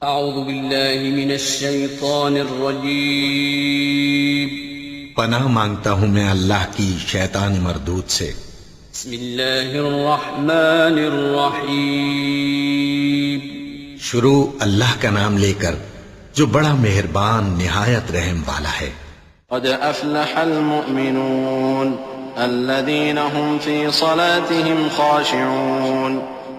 اعوذ باللہ من الشیطان الرجیم پناہ مانگتا ہوں میں اللہ کی شیطان مردود سے۔ بسم اللہ الرحمن الرحیم شروع اللہ کا نام لے کر جو بڑا مہربان نہایت رحم والا ہے۔ قد افلح المؤمنون الذين هم في صلاتهم خاشعون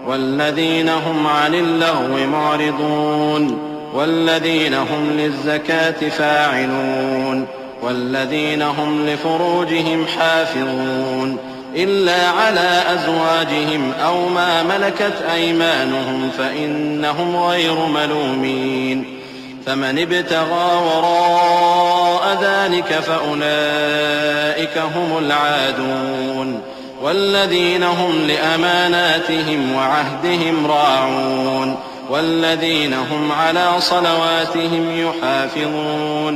والذين هم عن اللغو معرضون والذين هم للزكاة فاعلون والذين هم لفروجهم حافظون إلا على أزواجهم أو ما ملكت أيمانهم فإنهم غير ملومين فمن ابتغى وراء ذلك فأولئك هم العادون والذين هم لأماناتهم وعهدهم راعون والذين هم على صلواتهم يحافظون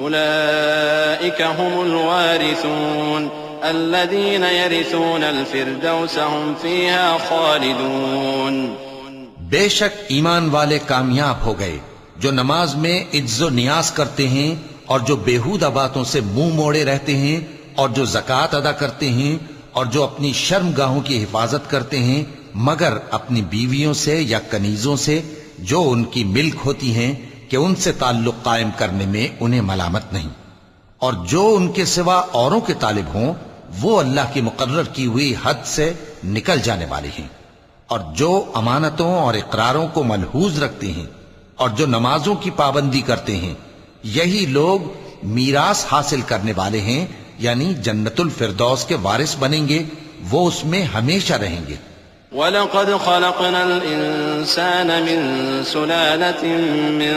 أولئك هم الوارثون الذين يرثون الفردوس هم فيها خالدون۔ بے شک ایمان والے کامیاب ہو گئے جو نماز میں عجز و نیاز کرتے ہیں اور جو بیہودہ باتوں سے منہ موڑے رہتے ہیں اور جو زکوٰۃ ادا کرتے ہیں اور جو اپنی شرم گاہوں کی حفاظت کرتے ہیں مگر اپنی بیویوں سے یا کنیزوں سے جو ان کی ملک ہوتی ہیں کہ ان سے تعلق قائم کرنے میں انہیں ملامت نہیں، اور جو ان کے سوا اوروں کے طالب ہوں وہ اللہ کی مقرر کی ہوئی حد سے نکل جانے والے ہیں، اور جو امانتوں اور اقراروں کو ملحوظ رکھتے ہیں اور جو نمازوں کی پابندی کرتے ہیں یہی لوگ میراث حاصل کرنے والے ہیں، یعنی جنت الفردوس کے وارث بنیں گے، وہ اس میں ہمیشہ رہیں گے۔ وَلَقَدْ خَلَقْنَا الْإِنسَانَ مِنْ سُلَالَةٍ مِّن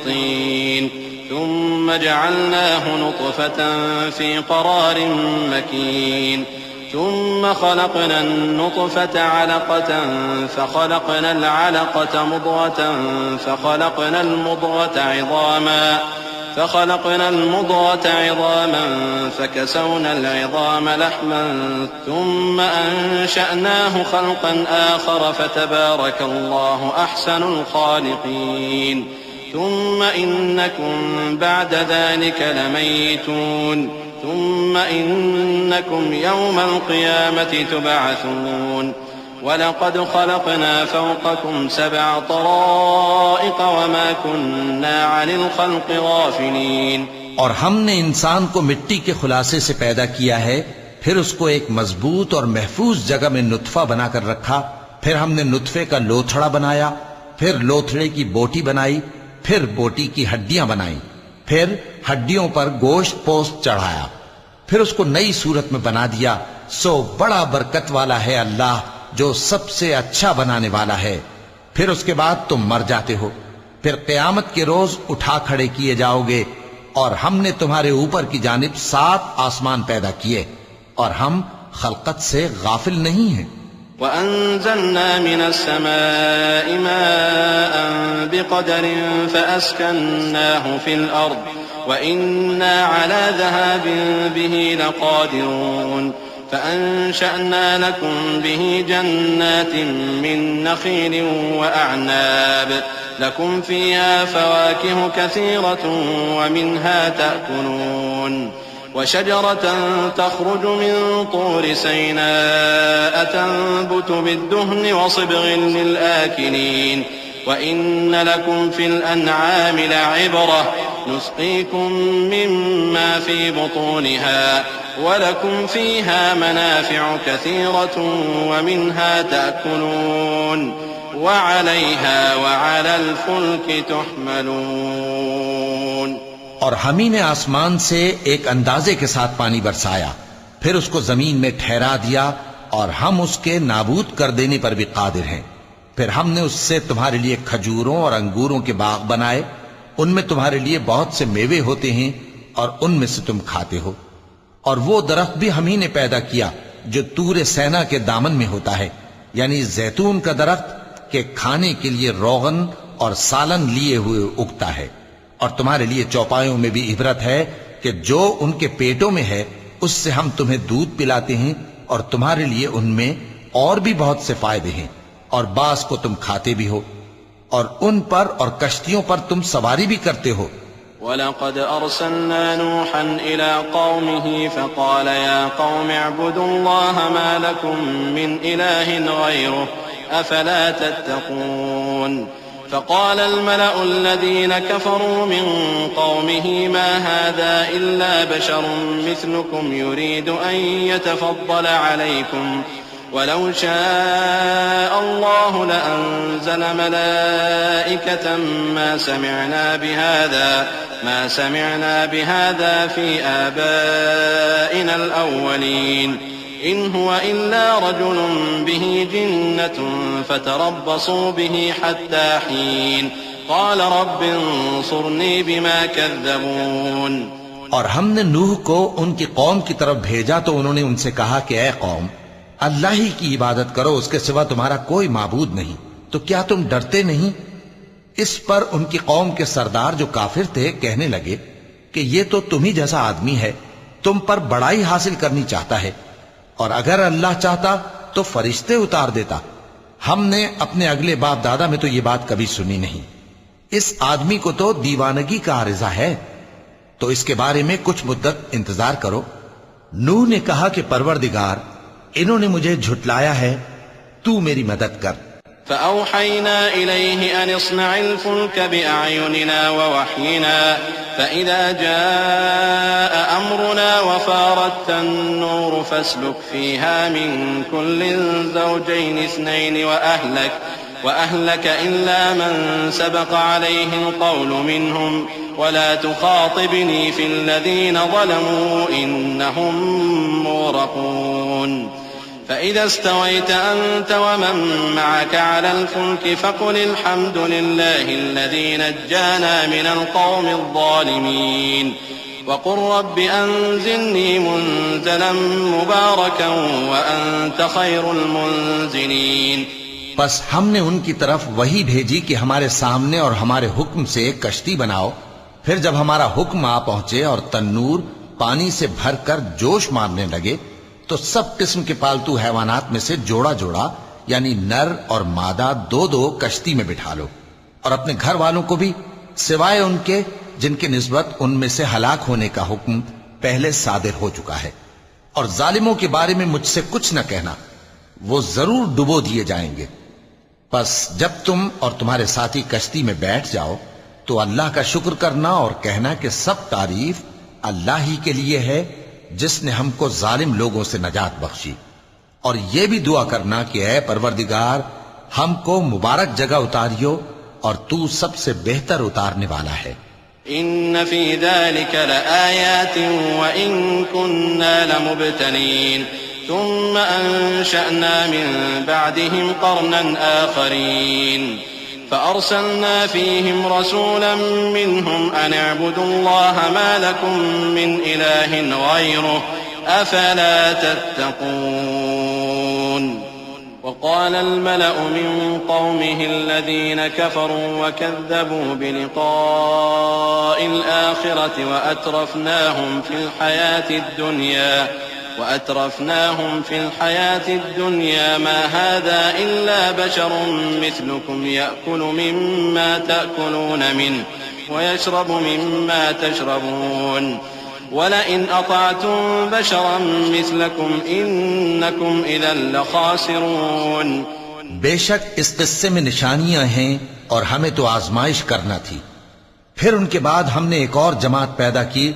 طِينٍ ثُمَّ جَعَلْنَاهُ نُطْفَةً فِي قَرَارٍ مَّكِينٍ ثُمَّ خَلَقْنَا النُّطْفَةَ عَلَقَةً فَخَلَقْنَا الْعَلَقَةَ مُضْغَةً فخلقنا المضغة عظاما فكسونا العظام لحما ثم أنشأناه خلقا آخر فتبارك الله أحسن الخالقين ثم إنكم بعد ذلك لميتون ثم إنكم يوم القيامة تبعثون وَلَقَدْ خَلَقْنَا فَوْقَكُمْ سَبْعَ طَرَائِقَ وَمَا كُنَّا عَنِ الْخَلْقِ غَافِلِينَ۔ اور ہم نے انسان کو مٹی کے خلاصے سے پیدا کیا ہے، پھر اس کو ایک مضبوط اور محفوظ جگہ میں نطفہ بنا کر رکھا، پھر ہم نے نطفے کا لوتھڑا بنایا، پھر لوتھڑے کی بوٹی بنائی، پھر بوٹی کی ہڈیاں بنائیں، پھر ہڈیوں پر گوشت پوست چڑھایا، پھر اس کو نئی صورت میں بنا دیا۔ سو بڑا برکت والا ہے اللہ جو سب سے اچھا بنانے والا ہے۔ پھر اس کے بعد تم مر جاتے ہو، پھر قیامت کے روز اٹھا کھڑے کیے جاؤ گے، اور ہم نے تمہارے اوپر کی جانب 7 آسمان پیدا کیے، اور ہم خلقت سے غافل نہیں ہیں۔ وَأَنزَلْنَا مِنَ السَّمَاءِ مَاءً بِقَدَرٍ فَأَسْكَنَّاهُ فِي الْأَرْضِ وَإِنَّا عَلَى ذَهَابٍ بِهِ لَقَادِرُونَ فأنشأنا لكم به جنات من نخيل وأعناب لكم فيها فواكه كثيرة ومنها تأكلون وشجرة تخرج من طور سيناء تنبت بالدهن وصبغ للآكلين وإن لكم في الأنعام لعبرة نسقيكم مما في بطونها وَلَكُمْ فِيهَا مَنَافِعُ كَثِيرَةٌ وَمِنْهَا تَأْكُلُونَ وَعَلَيْهَا وَعَلَى الْفُلْكِ تُحْمَلُونَ۔ اور ہم ہی نے آسمان سے ایک اندازے کے ساتھ پانی برسایا، پھر اس کو زمین میں ٹھہرا دیا، اور ہم اس کے نابود کر دینے پر بھی قادر ہیں۔ پھر ہم نے اس سے تمہارے لیے کھجوروں اور انگوروں کے باغ بنائے، ان میں تمہارے لیے بہت سے میوے ہوتے ہیں اور ان میں سے تم کھاتے ہو۔ اور وہ درخت بھی ہم ہی نے پیدا کیا جو طور سینا کے دامن میں ہوتا ہے، یعنی زیتون کا درخت کہ کھانے کے لیے روغن اور سالن لیے ہوئے اگتا ہے، اور تمہارے لیے چوپایوں میں بھی عبرت ہے کہ جو ان کے پیٹوں میں ہے اس سے ہم تمہیں دودھ پلاتے ہیں، اور تمہارے لیے ان میں اور بھی بہت سے فائدے ہیں، اور بعض کو تم کھاتے بھی ہو۔ اور ان پر اور کشتیوں پر تم سواری بھی کرتے ہو۔ وَلَقَدْ أَرْسَلْنَا نُوحًا إِلَىٰ قَوْمِهِ فَقَالَ يَا قَوْمِ اعْبُدُوا اللَّهَ مَا لَكُم مِّنْ إِلَٰهٍ غَيْرُهُ أَفَلَا تَتَّقُونَ فقال الملأ الذين كفروا من قومه ما هذا إلا بشر مثلكم يريد أن يتفضل عليكم ولو شاء الله لأنزل ملائكة ما سمعنا بهذا في آبائنا الأولين إن هو إلا رجل به جنة فتربصوا به حتى حين قال رب انصرني بما كذبون۔ اور ہم نے نوح کو ان کی قوم کی طرف بھیجا تو انہوں نے ان سے کہا کہ اے قوم، اللہ ہی کی عبادت کرو، اس کے سوا تمہارا کوئی معبود نہیں، تو کیا تم ڈرتے نہیں؟ اس پر ان کی قوم کے سردار جو کافر تھے کہنے لگے کہ یہ تو تم ہی جیسا آدمی ہے، تم پر بڑائی حاصل کرنی چاہتا ہے، اور اگر اللہ چاہتا تو فرشتے اتار دیتا۔ ہم نے اپنے اگلے باپ دادا میں تو یہ بات کبھی سنی نہیں، اس آدمی کو تو دیوانگی کا عارضہ ہے، تو اس کے بارے میں کچھ مدت انتظار کرو۔ نوح نے کہا کہ پروردگار، انہوں نے مجھے جھٹلایا ہے، تو میری مدد کر۔ فأوحينا إليه أن اصنع الفلك بأعيننا ووحينا فإذا جاء أمرنا وفارت النور فاسلك فيها من كل زوجين اثنين وأهلك إلا من سبق عليه القول منهم ولا تخاطبني في الذين ظلموا إنهم مغرقون۔ فإذا استويت أنت ومن معك على الفلك فقل الحمد لله الذي نجانا من القوم الظالمين وقل رب أنزلني منزلا مباركا وأنت خير المنزلين۔ پس ہم نے ان کی طرف وہی بھیجی کہ ہمارے سامنے اور ہمارے حکم سے ایک کشتی بناؤ، پھر جب ہمارا حکم آ پہنچے اور تنور پانی سے بھر کر جوش مارنے لگے تو سب قسم کے پالتو حیوانات میں سے جوڑا جوڑا یعنی نر اور مادہ دو دو کشتی میں بٹھا لو، اور اپنے گھر والوں کو بھی سوائے ان کے جن کے نسبت ان میں سے ہلاک ہونے کا حکم پہلے صادر ہو چکا ہے۔ اور ظالموں کے بارے میں مجھ سے کچھ نہ کہنا، وہ ضرور ڈبو دیے جائیں گے۔ پس جب تم اور تمہارے ساتھی کشتی میں بیٹھ جاؤ تو اللہ کا شکر کرنا اور کہنا کہ سب تعریف اللہ ہی کے لیے ہے جس نے ہم کو ظالم لوگوں سے نجات بخشی، اور یہ بھی دعا کرنا کہ اے پروردگار ہم کو مبارک جگہ اتاریو اور تو سب سے بہتر اتارنے والا ہے۔ ان فی ذلک لآیات وإن كنا لمبتلین ثم انشأنا من بعدهم قرنا آخرین فأرسلنا فيهم رسولا منهم أن اعبدوا الله ما لكم من إله غيره أفلا تتقون۔ وقال الملأ من قومه الذين كفروا وكذبوا بلقاء الآخرة وأترفناهم في الحياة الدنيا ما هذا إلا بشر مثلكم يأكل مما تأكلون منه ويشرب مما تشربون ولئن أطعتم بشرا مثلكم إنكم إذا لخاسرون۔ بے شک اس قصے میں نشانیاں ہیں اور ہمیں تو آزمائش کرنا تھی۔ پھر ان کے بعد ہم نے ایک اور جماعت پیدا کی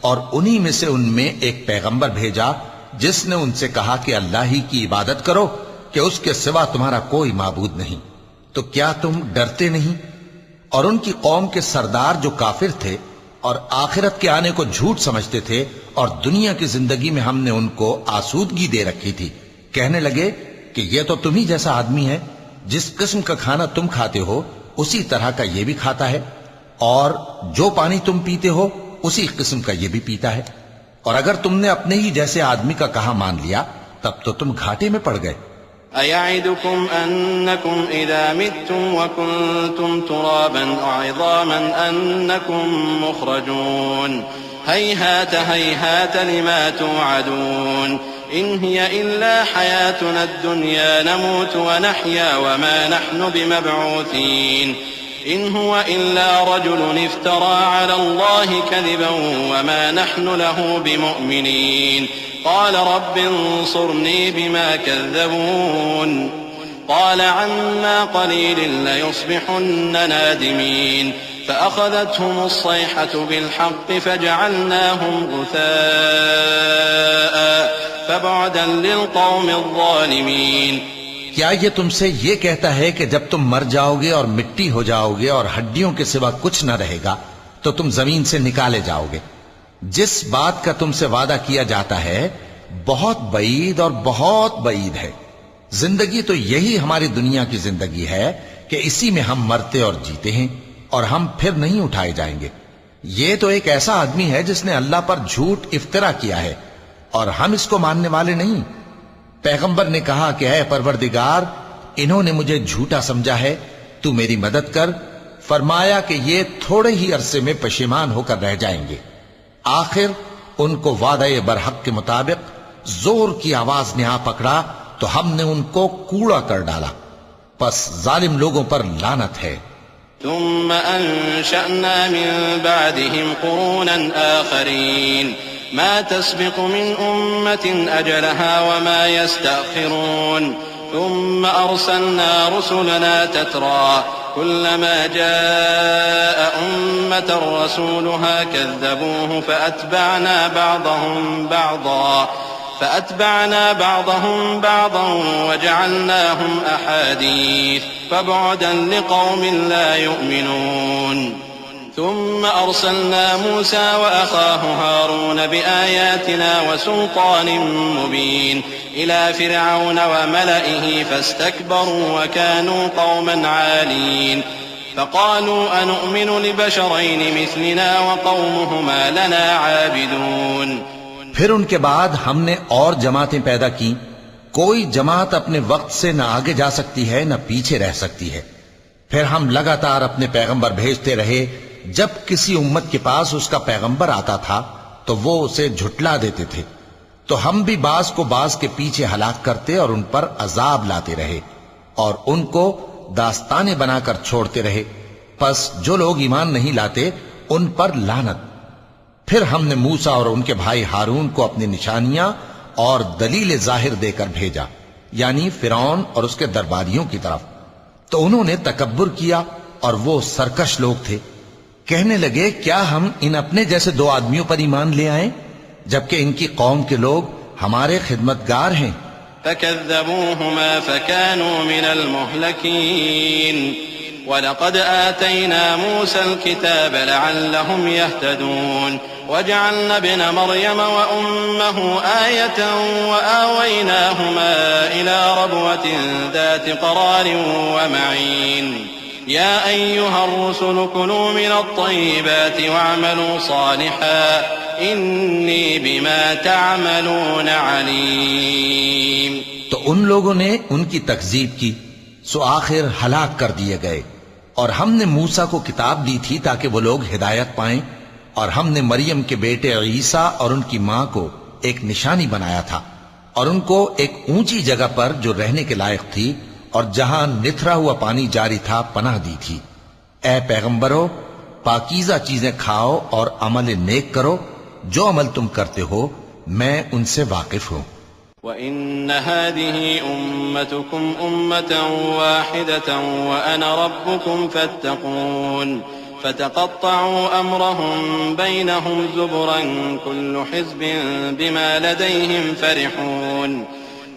اور انہی میں سے ان میں ایک پیغمبر بھیجا جس نے ان سے کہا کہ اللہ ہی کی عبادت کرو کہ اس کے سوا تمہارا کوئی معبود نہیں، تو کیا تم ڈرتے نہیں؟ اور ان کی قوم کے سردار جو کافر تھے اور آخرت کے آنے کو جھوٹ سمجھتے تھے اور دنیا کی زندگی میں ہم نے ان کو آسودگی دے رکھی تھی، کہنے لگے کہ یہ تو تم ہی جیسا آدمی ہے، جس قسم کا کھانا تم کھاتے ہو اسی طرح کا یہ بھی کھاتا ہے، اور جو پانی تم پیتے ہو اسی قسم کا یہ بھی پیتا ہے، اور اگر تم نے اپنے ہی جیسے آدمی کا کہا مان لیا تب تو تم گھاٹے میں پڑ گئے۔ أَيَعِدُكُمْ أَنَّكُمْ إِذَا مِتُّمْ وَكُنْتُمْ تُرَابًا وَعِظَامًا أَنَّكُمْ مُخْرَجُونَ هَيْهَاتَ هَيْهَاتَ لِمَا تُوعَدُونَ إِنْ هِيَ إِلَّا حَيَاتُنَا الدُّنْيَا نَمُوتُ وَنَحْيَا وَمَا نَحْنُ بِمَبْعُوثِينَ إن هو إلا رجل افترى على الله كذبا وما نحن له بمؤمنين قال رب انصرني بما كذبون قال عما قليل ليصبحن نادمين فأخذتهم الصيحة بالحق فجعلناهم غثاء فبعدا للقوم الظالمين. کیا یہ تم سے یہ کہتا ہے کہ جب تم مر جاؤ گے اور مٹی ہو جاؤ گے اور ہڈیوں کے سوا کچھ نہ رہے گا تو تم زمین سے نکالے جاؤ گے؟ جس بات کا تم سے وعدہ کیا جاتا ہے بہت بعید اور بہت بعید ہے. زندگی تو یہی ہماری دنیا کی زندگی ہے کہ اسی میں ہم مرتے اور جیتے ہیں اور ہم پھر نہیں اٹھائے جائیں گے. یہ تو ایک ایسا آدمی ہے جس نے اللہ پر جھوٹ افطرا کیا ہے اور ہم اس کو ماننے والے نہیں. پیغمبر نے کہا کہ اے پروردگار انہوں نے مجھے جھوٹا سمجھا ہے، تو میری مدد کر. فرمایا کہ یہ تھوڑے ہی عرصے میں پشیمان ہو کر رہ جائیں گے. آخر ان کو وعدہ برحق کے مطابق زور کی آواز نے آ پکڑا تو ہم نے ان کو کوڑا کر ڈالا. پس ظالم لوگوں پر لعنت ہے. ثم أنشأنا من بعدهم قرونا آخرين ما تسبق من أمة أجلها وما يستأخرون ثم أرسلنا رسلنا تترى كلما جاء أمة رسولها كذبوه فأتبعنا بعضهم بعضا وجعلناهم أحاديث فبعدا لقوم لا يؤمنون. ثم أرسلنا موسى وأخاه هارون بآياتنا وسلطان مبين إلى فرعون وملئه فاستكبروا وكانوا قوما عالين فقالوا أنؤمن لبشرين مثلنا وقومهما لنا عابدون. پھر ان کے بعد ہم نے اور جماعتیں پیدا کی. کوئی جماعت اپنے وقت سے نہ آگے جا سکتی ہے نہ پیچھے رہ سکتی ہے. پھر ہم لگاتار اپنے پیغمبر بھیجتے رہے. جب کسی امت کے پاس اس کا پیغمبر آتا تھا تو وہ اسے جھٹلا دیتے تھے، تو ہم بھی بعض کو بعض کے پیچھے ہلاک کرتے اور ان پر عذاب لاتے رہے اور ان کو داستانیں بنا کر چھوڑتے رہے. پس جو لوگ ایمان نہیں لاتے ان پر لعنت. پھر ہم نے موسیٰ اور ان کے بھائی ہارون کو اپنی نشانیاں اور دلیل ظاہر دے کر بھیجا، یعنی فرعون اور اس کے درباریوں کی طرف. تو انہوں نے تکبر کیا اور وہ سرکش لوگ تھے. کہنے لگے کیا ہم ان اپنے جیسے دو آدمیوں پر ایمان لے آئیں جبکہ ان کی قوم کے لوگ ہمارے خدمتگار ہیں. فكذبوهما فكانوا من المهلكين وَلَقَدْ آتَيْنَا مُوسَى الْكِتَابَ لَعَلَّهُمْ يَهْتَدُونَ وَجَعَلْنَا ابْنَ مَرْيَمَ وَأُمَّهُ آيَةً وَآوَيْنَاهُمَا إِلَى رَبْوَةٍ ذَاتِ قَرَارٍ وَمَعِينٍ يَا أَيُّهَا الرُّسُلُ كُلُوا مِنَ الطَّيِّبَاتِ وَاعْمَلُوا صَالِحًا إِنِّي بِمَا تَعْمَلُونَ عَلِيمٌ. تو ان لوگوں نے ان کی تکذیب کی سو آخر ہلاک کر دیے گئے. اور ہم نے موسیٰ کو کتاب دی تھی تاکہ وہ لوگ ہدایت پائیں، اور ہم نے مریم کے بیٹے عیسیٰ اور ان کی ماں کو ایک نشانی بنایا تھا اور ان کو ایک اونچی جگہ پر جو رہنے کے لائق تھی اور جہاں نتھرا ہوا پانی جاری تھا پناہ دی تھی. اے پیغمبرو، پاکیزہ چیزیں کھاؤ اور عمل نیک کرو. جو عمل تم کرتے ہو میں ان سے واقف ہوں. وَإِنَّ هَذِهِ أُمَّتُكُمْ أُمَّةً وَاحِدَةً وَأَنَا رَبُّكُمْ فَاتَّقُونِ فَتَقَطَّعُوا أَمْرَهُمْ بَيْنَهُمْ زُبُرًا كُلُّ حِزْبٍ بِمَا لَدَيْهِمْ فَرِحُونَ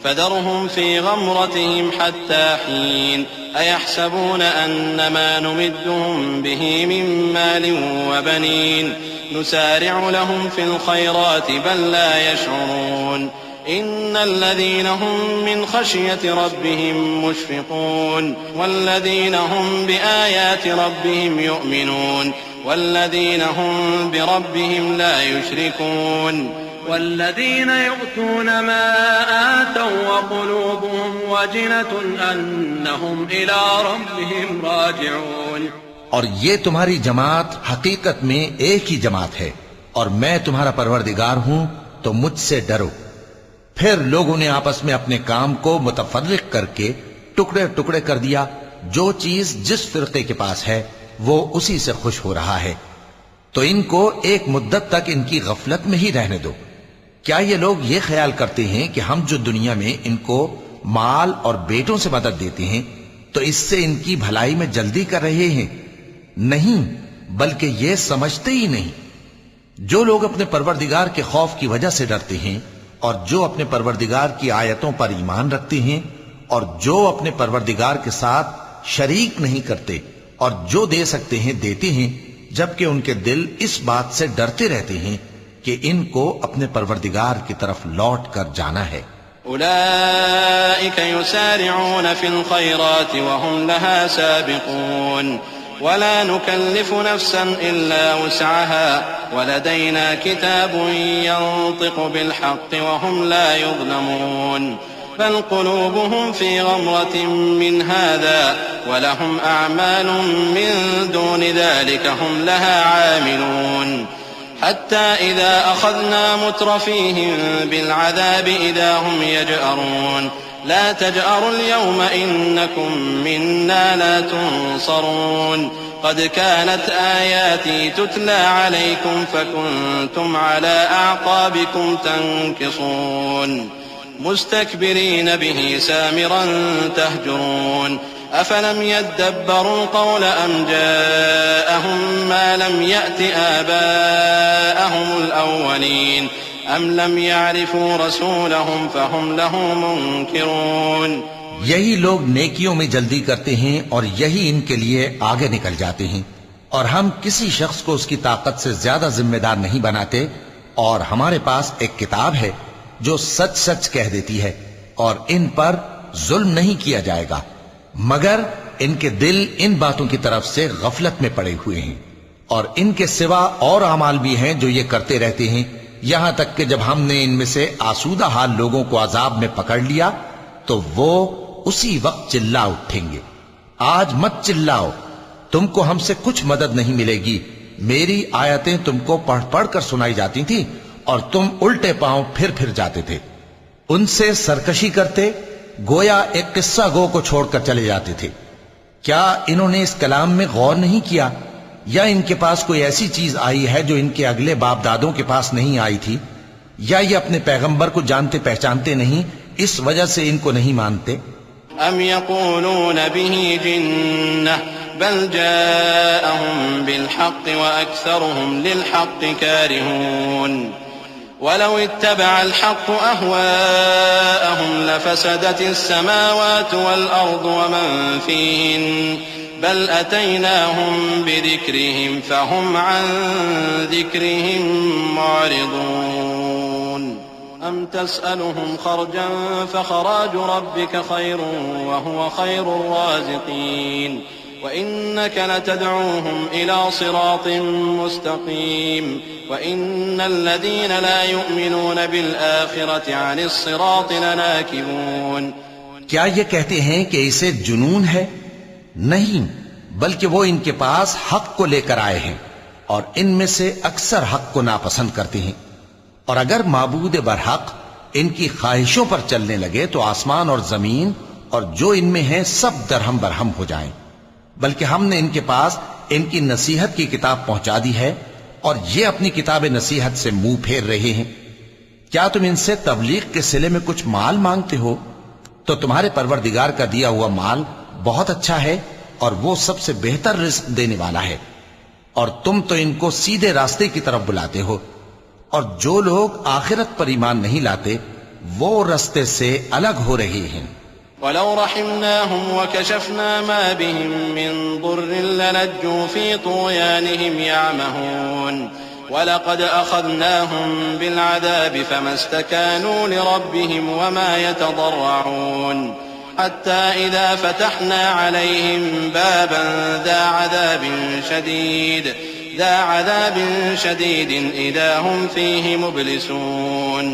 فَذَرْهُمْ فِي غَمْرَتِهِمْ حَتَّى حِينٍ أَيَحْسَبُونَ أَنَّمَا نُمِدُّهُمْ بِهِ مِن مَّالٍ وَبَنِينَ نُسَارِعُ لَهُمْ فِي الْخَيْرَاتِ بَل لَّا يَشْعُرُونَ إن الذين هم من خشية ربهم مشفقون والذين هم بآيات ربهم يؤمنون والذين هم بربهم لا يشركون والذين يؤتون ما آتوا وقلوبهم وجنة أنهم إلى ربهم راجعون. اور یہ تمہاری جماعت حقیقت میں ایک ہی جماعت ہے اور میں تمہارا پروردگار ہوں تو مجھ سے ڈرو. پھر لوگوں نے آپس میں اپنے کام کو متفرق کر کے ٹکڑے ٹکڑے کر دیا. جو چیز جس فرقے کے پاس ہے وہ اسی سے خوش ہو رہا ہے، تو ان کو ایک مدت تک ان کی غفلت میں ہی رہنے دو۔ کیا یہ لوگ یہ خیال کرتے ہیں کہ ہم جو دنیا میں ان کو مال اور بیٹوں سے مدد دیتے ہیں تو اس سے ان کی بھلائی میں جلدی کر رہے ہیں؟ نہیں، بلکہ یہ سمجھتے ہی نہیں۔ جو لوگ اپنے پروردگار کے خوف کی وجہ سے ڈرتے ہیں اور جو اپنے پروردگار کی آیتوں پر ایمان رکھتے ہیں اور جو اپنے پروردگار کے ساتھ شریک نہیں کرتے اور جو دے سکتے ہیں دیتے ہیں، جبکہ ان کے دل اس بات سے ڈرتے رہتے ہیں کہ ان کو اپنے پروردگار کی طرف لوٹ کر جانا ہے۔ أولئك يسارعون في الخيرات وهم لها سابقون ولا نكلف نفسا إلا وسعها ولدينا كتاب ينطق بالحق وهم لا يظلمون بل قلوبهم في غمرة من هذا ولهم أعمال من دون ذلك هم لها عاملون حتى إذا أخذنا مترفيهم بالعذاب إذا هم يجأرون لا تجأروا اليوم إنكم منا لا تنصرون قد كانت آياتي تتلى عليكم فكنتم على أعقابكم تنكصون مستكبرين به سامرا تهجرون أفلم يدبروا القول أم جاءهم ما لم يأت آباءهم الأولين أم لم يعرفوا رسولهم فهم له منكرون۔ یہی لوگ نیکیوں میں جلدی کرتے ہیں اور یہی ان کے لیے آگے نکل جاتے ہیں، اور ہم کسی شخص کو اس کی طاقت سے زیادہ ذمہ دار نہیں بناتے، اور ہمارے پاس ایک کتاب ہے جو سچ سچ کہہ دیتی ہے، اور ان پر ظلم نہیں کیا جائے گا، مگر ان کے دل ان باتوں کی طرف سے غفلت میں پڑے ہوئے ہیں، اور ان کے سوا اور اعمال بھی ہیں جو یہ کرتے رہتے ہیں، یہاں تک کہ جب ہم نے ان میں سے آسودہ حال لوگوں کو عذاب میں پکڑ لیا تو وہ اسی وقت چلا اٹھیں گے۔ آج مت چلاؤ، تم کو ہم سے کچھ مدد نہیں ملے گی، میری آیتیں تم کو پڑھ پڑھ کر سنائی جاتی تھی اور تم الٹے پاؤں پھر پھر جاتے تھے، ان سے سرکشی کرتے، گویا ایک قصہ گو کو چھوڑ کر چلے جاتے تھے۔ کیا انہوں نے اس کلام میں غور نہیں کیا، یا ان کے پاس کوئی ایسی چیز آئی ہے جو ان کے اگلے باپ دادوں کے پاس نہیں آئی تھی، یا یہ اپنے پیغمبر کو جانتے پہچانتے نہیں اس وجہ سے ان کو نہیں مانتے؟ ام يقولون به جنة بل جاءهم بالحق وأكثرهم للحق كارهون ولو اتبع الحق أهواءهم لفسدت السماوات والأرض ومن فيهن بل أتيناهم بذكرهم فهم عن ذكرهم معرضون أم تسألهم خرجا فخراج ربك خير وهو خير الرازقين وإنك لتدعوهم إلى صراط مستقيم وإن الذين لا يؤمنون بالآخرة عن الصراط لناكبون۔ کیا یہ کہتے ہیں کہ اسے جنون ہے؟ نہیں، بلکہ وہ ان کے پاس حق کو لے کر آئے ہیں اور ان میں سے اکثر حق کو ناپسند کرتے ہیں، اور اگر معبود برحق ان کی خواہشوں پر چلنے لگے تو آسمان اور زمین اور جو ان میں ہیں سب درہم برہم ہو جائیں، بلکہ ہم نے ان کے پاس ان کی نصیحت کی کتاب پہنچا دی ہے اور یہ اپنی کتاب نصیحت سے منہ پھیر رہے ہیں۔ کیا تم ان سے تبلیغ کے صلے میں کچھ مال مانگتے ہو؟ تو تمہارے پروردگار کا دیا ہوا مال بہت اچھا ہے اور وہ سب سے بہتر رزق دینے والا ہے، اور تم تو ان کو سیدھے راستے کی طرف بلاتے ہو، اور جو لوگ آخرت پر ایمان نہیں لاتے وہ راستے سے الگ ہو رہے ہیں۔ ولو رحمناهم وكشفنا ما بهم من ضر لنجوا في طغيانهم يعمهون ولقد أخذناهم بالعذاب فما استكانوا لربهم وما يتضرعون حتى إذا فتحنا عليهم بابا ذا عذاب شديد إذا هم فيه مبلسون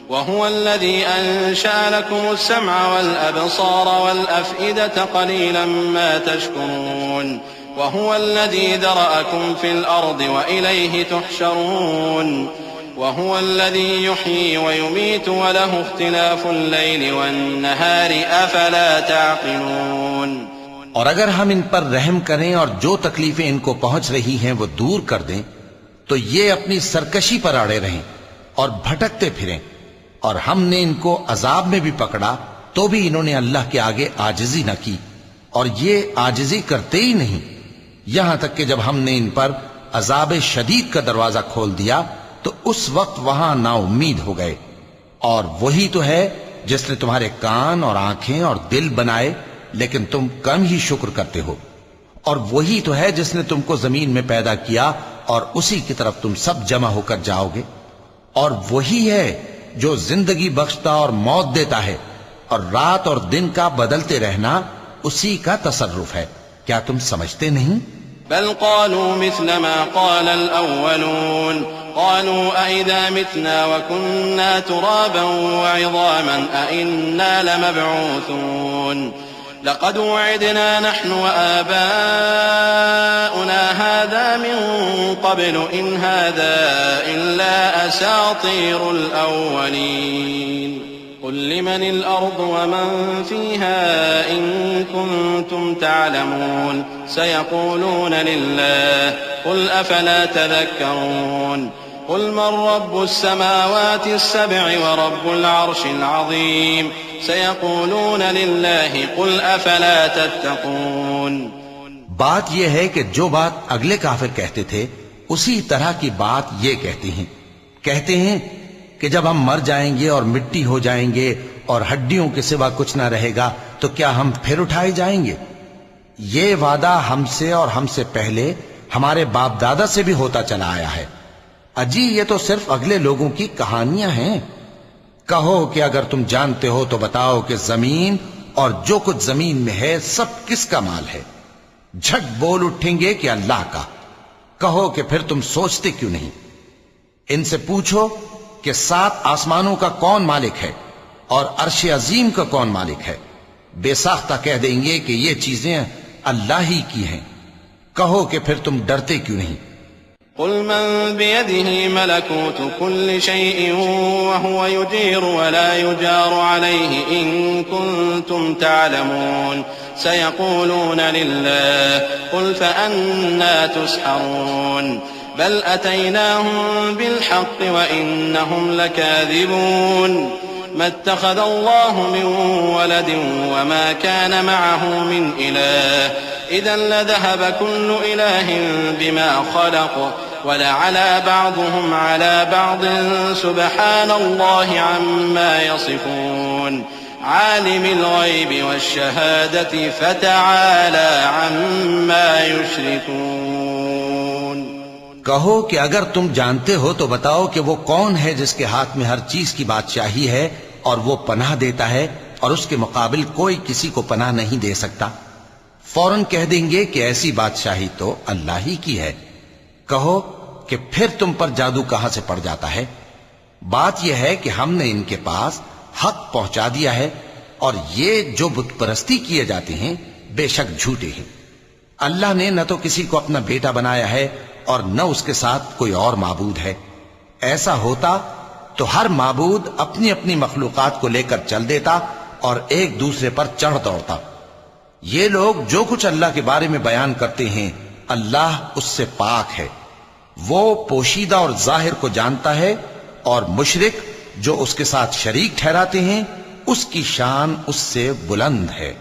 وهو الذي أنشأ لكم السمع والأبصار والأفئدة قليلا ما تشكرون وهو الذي ذرأكم في الأرض وإليه تحشرون وهو الذي يحيي ويميت وله اختلاف الليل والنهار أفلا تعقلون۔ اور اگر ہم ان پر رحم کریں اور جو تکلیفیں ان کو پہنچ رہی ہیں وہ دور کر دیں تو یہ اپنی سرکشی پر اڑے رہیں اور بھٹکتے پھریں، اور ہم نے ان کو عذاب میں بھی پکڑا تو بھی انہوں نے اللہ کے آگے عاجزی نہ کی، اور یہ عاجزی کرتے ہی نہیں، یہاں تک کہ جب ہم نے ان پر عذاب شدید کا دروازہ کھول دیا تو اس وقت وہاں نا امید ہو گئے۔ اور وہی تو ہے جس نے تمہارے کان اور آنکھیں اور دل بنائے، لیکن تم کم ہی شکر کرتے ہو، اور وہی تو ہے جس نے تم کو زمین میں پیدا کیا اور اسی کی طرف تم سب جمع ہو کر جاؤ گے، اور وہی ہے جو زندگی بخشتا اور موت دیتا ہے، اور رات اور دن کا بدلتے رہنا اسی کا تصرف ہے، کیا تم سمجھتے نہیں؟ بل قالوا مثل ما قال الأولون قالوا أئذا متنا وكنا ترابا وعظاما أئنا لمبعوثون لقد وعدنا نحن وآباؤنا هذا من قبل إن هذا إلا أساطير الأولين قل لمن الأرض ومن فيها إن كنتم تعلمون سيقولون لله قل أفلا تذكرون قل من رب السماوات السبع ورب العرش العظيم سيقولون لله قل أفلا تتقون۔ بات یہ ہے کہ جو بات اگلے کافر کہتے تھے اسی طرح کی بات یہ کہتے ہیں کہ جب ہم مر جائیں گے اور مٹی ہو جائیں گے اور ہڈیوں کے سوا کچھ نہ رہے گا تو کیا ہم پھر اٹھائے جائیں گے؟ یہ وعدہ ہم سے اور ہم سے پہلے ہمارے باپ دادا سے بھی ہوتا چلا آیا ہے، اجی یہ تو صرف اگلے لوگوں کی کہانیاں ہیں۔ کہو کہ اگر تم جانتے ہو تو بتاؤ کہ زمین اور جو کچھ زمین میں ہے سب کس کا مال ہے؟ جھٹ بول اٹھیں گے کہ اللہ کا۔ کہو کہ پھر تم سوچتے کیوں نہیں؟ ان سے پوچھو کہ 7 آسمانوں کا کون مالک ہے اور عرش عظیم کا کون مالک ہے؟ بے ساختہ کہہ دیں گے کہ یہ چیزیں اللہ ہی کی ہیں۔ کہو کہ پھر تم ڈرتے کیوں نہیں؟ قل من بيده ملكوت كل شيء وهو يجير ولا يجار عليه إن كنتم تعلمون سيقولون لله قل فأنا تسحرون بل أتيناهم بالحق وإنهم لكاذبون ما اتخذ الله من ولد وما كان معه من إله إذا لذهب كل إله بما خلق ولعلى بعضهم على بعض سبحان الله عما يصفون عالم الغيب والشهادة فتعالى عما يشركون۔ کہو کہ اگر تم جانتے ہو تو بتاؤ کہ وہ کون ہے جس کے ہاتھ میں ہر چیز کی بادشاہی ہے اور وہ پناہ دیتا ہے اور اس کے مقابل کوئی کسی کو پناہ نہیں دے سکتا۔ فوراً کہہ دیں گے کہ ایسی بادشاہی تو اللہ ہی کی ہے۔ کہو کہ پھر تم پر جادو کہاں سے پڑ جاتا ہے؟ بات یہ ہے کہ ہم نے ان کے پاس حق پہنچا دیا ہے، اور یہ جو بت پرستی کیے جاتے ہیں بے شک جھوٹے ہیں۔ اللہ نے نہ تو کسی کو اپنا بیٹا بنایا ہے اور نہ اس کے ساتھ کوئی اور معبود ہے۔ ایسا ہوتا تو ہر معبود اپنی اپنی مخلوقات کو لے کر چل دیتا اور ایک دوسرے پر چڑھ دوڑتا۔ یہ لوگ جو کچھ اللہ کے بارے میں بیان کرتے ہیں اللہ اس سے پاک ہے، وہ پوشیدہ اور ظاہر کو جانتا ہے، اور مشرک جو اس کے ساتھ شریک ٹھہراتے ہیں اس کی شان اس سے بلند ہے۔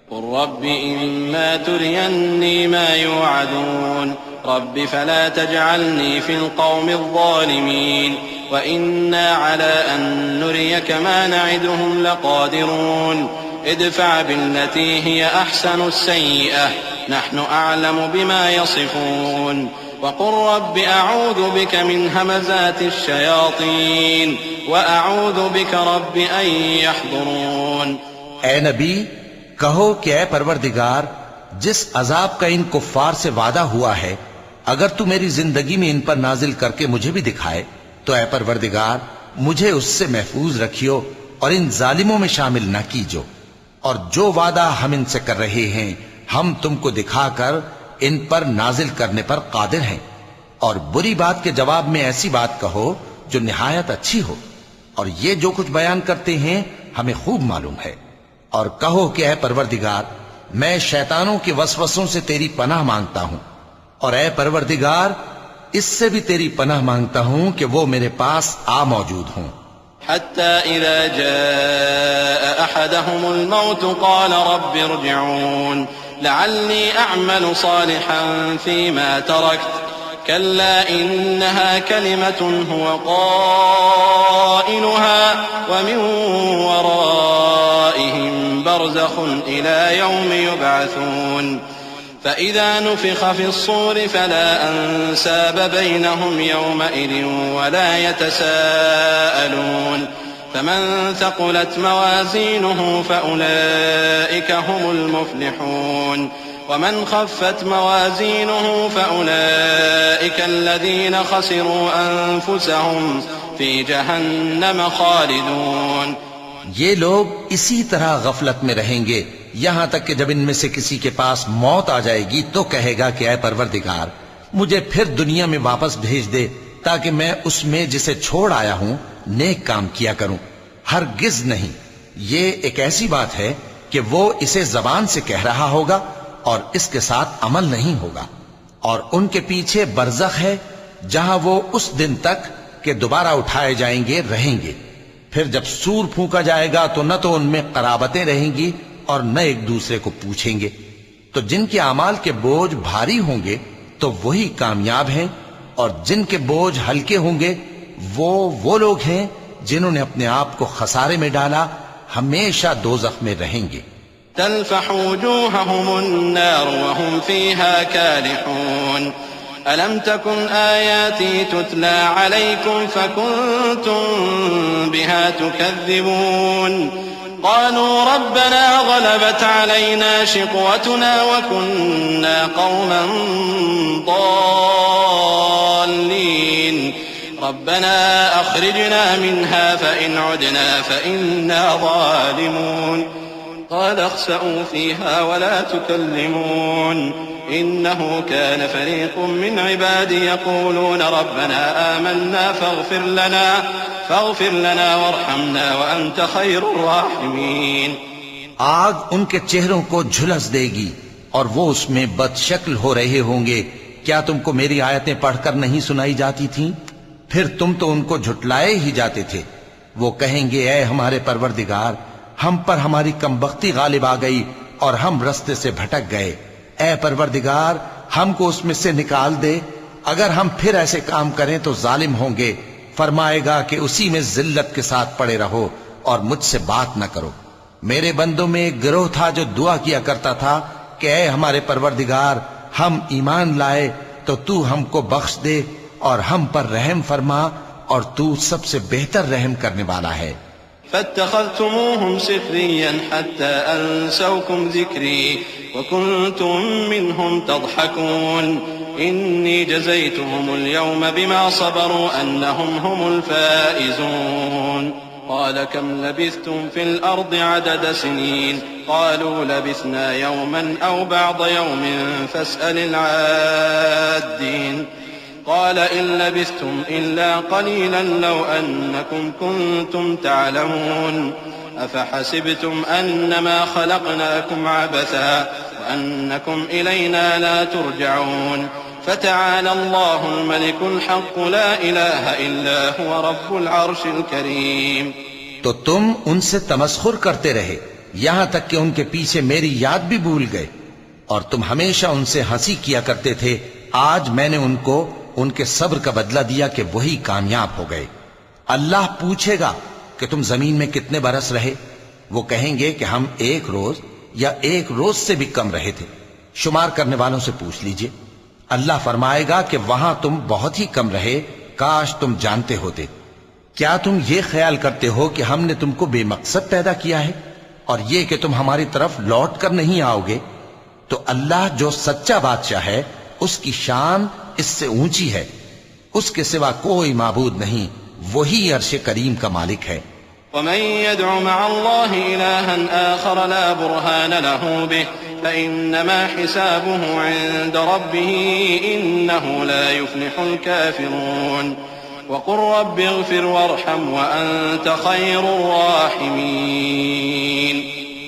قل رب إما تريني ما يوعدون رب فلا تجعلني في القوم الظالمين وإنا على أن نريك ما نعدهم لقادرون ادفع بالتي هي أحسن السيئة نحن أعلم بما يصفون وقل رب أعوذ بك من همزات الشياطين وأعوذ بك رب أن يحضرون۔ اے نبی کہو کہ اے پروردگار جس عذاب کا ان کفار سے وعدہ ہوا ہے اگر تو میری زندگی میں ان پر نازل کر کے مجھے بھی دکھائے تو اے پروردگار مجھے اس سے محفوظ رکھیو اور ان ظالموں میں شامل نہ کیجو، اور جو وعدہ ہم ان سے کر رہے ہیں ہم تم کو دکھا کر ان پر نازل کرنے پر قادر ہیں، اور بری بات کے جواب میں ایسی بات کہو جو نہایت اچھی ہو، اور یہ جو کچھ بیان کرتے ہیں ہمیں خوب معلوم ہے۔ اور کہو کہ اے پروردگار میں شیطانوں کے وسوسوں سے تیری پناہ مانگتا ہوں، اور اے پروردگار اس سے بھی تیری پناہ مانگتا ہوں کہ وہ میرے پاس آ موجود ہوں۔ حتى إذا جاء أحدهم الموت قال رب ارجعون لعلي أعمل صالحا فيما تركت كلا إنها كلمة هو قائلها ومن ورائهم برزخ إلى يوم يبعثون فإذا نفخ في الصور فلا أنساب بينهم يومئذ ولا يتساءلون فمن ثقلت موازينه فأولئك هم المفلحون ومن خفت موازينه فأولئك الذين خسروا أنفسهم في جهنم خالدون۔ یہ لوگ اسی طرح غفلت میں رہیں گے یہاں تک کہ جب ان میں سے کسی کے پاس موت آ جائے گی تو کہے گا کہ اے پروردگار مجھے پھر دنیا میں واپس بھیج دے تاکہ میں اس میں جسے چھوڑ آیا ہوں نیک کام کیا کروں۔ ہرگز نہیں، یہ ایک ایسی بات ہے کہ وہ اسے زبان سے کہہ رہا ہوگا اور اس کے ساتھ عمل نہیں ہوگا، اور ان کے پیچھے برزخ ہے جہاں وہ اس دن تک کہ دوبارہ اٹھائے جائیں گے رہیں گے۔ پھر جب سور پھونکا جائے گا تو نہ تو ان میں قرابتیں رہیں گی اور نہ ایک دوسرے کو پوچھیں گے۔ تو جن کے اعمال کے بوجھ بھاری ہوں گے تو وہی کامیاب ہیں، اور جن کے بوجھ ہلکے ہوں گے وہ لوگ ہیں جنہوں نے اپنے آپ کو خسارے میں ڈالا، ہمیشہ دوزخ میں رہیں گے۔ تلفح وجوههم النار وهم فيها كالحون ألم تكن آياتي تتلى عليكم فكنتم بها تكذبون قالوا ربنا غلبت علينا شقوتنا وكنا قوما ضالين ربنا أخرجنا منها فإن عدنا فإنا ظالمون قال اخسئوا فيها ولا تكلمون إنه كان فريق من عبادي يقولون ربنا آمنا فاغفر لنا وارحمنا وأنت خير الراحمين۔ آگ ان کے چہروں کو جھلس دے گی اور وہ اس میں بد شکل ہو رہے ہوں گے۔ کیا تم کو میری آیتیں پڑھ کر نہیں سنائی جاتی تھیں؟ پھر تم تو ان کو جھٹلائے ہی جاتے تھے۔ وہ کہیں گے اے ہمارے پروردگار ہم پر ہماری کمبختی غالب آ گئی اور ہم رستے سے بھٹک گئے، اے پروردگار ہم کو اس میں سے نکال دے، اگر ہم پھر ایسے کام کریں تو ظالم ہوں گے۔ فرمائے گا کہ اسی میں ذلت کے ساتھ پڑے رہو اور مجھ سے بات نہ کرو۔ میرے بندوں میں ایک گروہ تھا جو دعا کیا کرتا تھا کہ اے ہمارے پروردگار ہم ایمان لائے تو تو ہم کو بخش دے اور ہم پر رحم فرما، اور تو سب سے بہتر رحم کرنے والا ہے۔ فاتخذتموهم سخريا حتى أنسوكم ذكري وكنتم منهم تضحكون إني جزيتهم اليوم بما صبروا أنهم هم الفائزون قال كم لبثتم في الأرض عدد سنين قالوا لبثنا يوما أو بعض يوم فاسأل العادين قال إن لبثتم إلا قليلا لو أنكم كنتم تعلمون أفحسبتم أنما خلقناكم عبثا وأنكم إلينا لا ترجعون فتعالى الله الملك الحق لا إله إلا هو رب العرش الكريم۔ تو تم ان سے تمسخر کرتے رہے یہاں تک کہ ان کے پیچھے میری یاد بھی بھول گئے، اور تم ہمیشہ ان سے ہنسی کیا کرتے تھے۔ آج میں نے ان کو ان کے صبر کا بدلہ دیا کہ وہی کامیاب ہو گئے۔ اللہ پوچھے گا کہ تم زمین میں کتنے برس رہے؟ وہ کہیں گے کہ ہم 1 روز یا 1 روز سے بھی کم رہے تھے، شمار کرنے والوں سے پوچھ لیجئے۔ اللہ فرمائے گا کہ وہاں تم بہت ہی کم رہے، کاش تم جانتے ہوتے۔ کیا تم یہ خیال کرتے ہو کہ ہم نے تم کو بے مقصد پیدا کیا ہے اور یہ کہ تم ہماری طرف لوٹ کر نہیں آؤ گے؟ تو اللہ جو سچا بادشاہ ہے اس کی شان اس سے اونچی ہے، اس کے سوا کوئی معبود نہیں، وہی عرش کریم کا مالک ہے۔ ومن يدع مع الله إلها آخر لا برهان له به فإنما حسابه عند ربه إنه لا يفلح الكافرون وقل رب اغفر وارحم وأنت خير الراحمين۔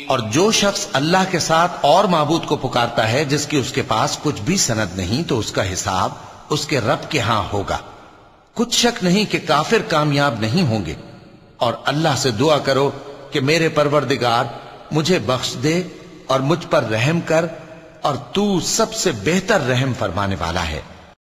اور جو شخص اللہ کے ساتھ اور معبود کو پکارتا ہے جس کی اس کے پاس کچھ بھی سند نہیں تو اس کا حساب اس کے رب کے ہاں ہوگا۔ کچھ شک نہیں کہ کافر کامیاب نہیں ہوں گے، اور اللہ سے دعا کرو کہ میرے پروردگار مجھے بخش دے اور مجھ پر رحم کر، اور تو سب سے بہتر رحم فرمانے والا ہے۔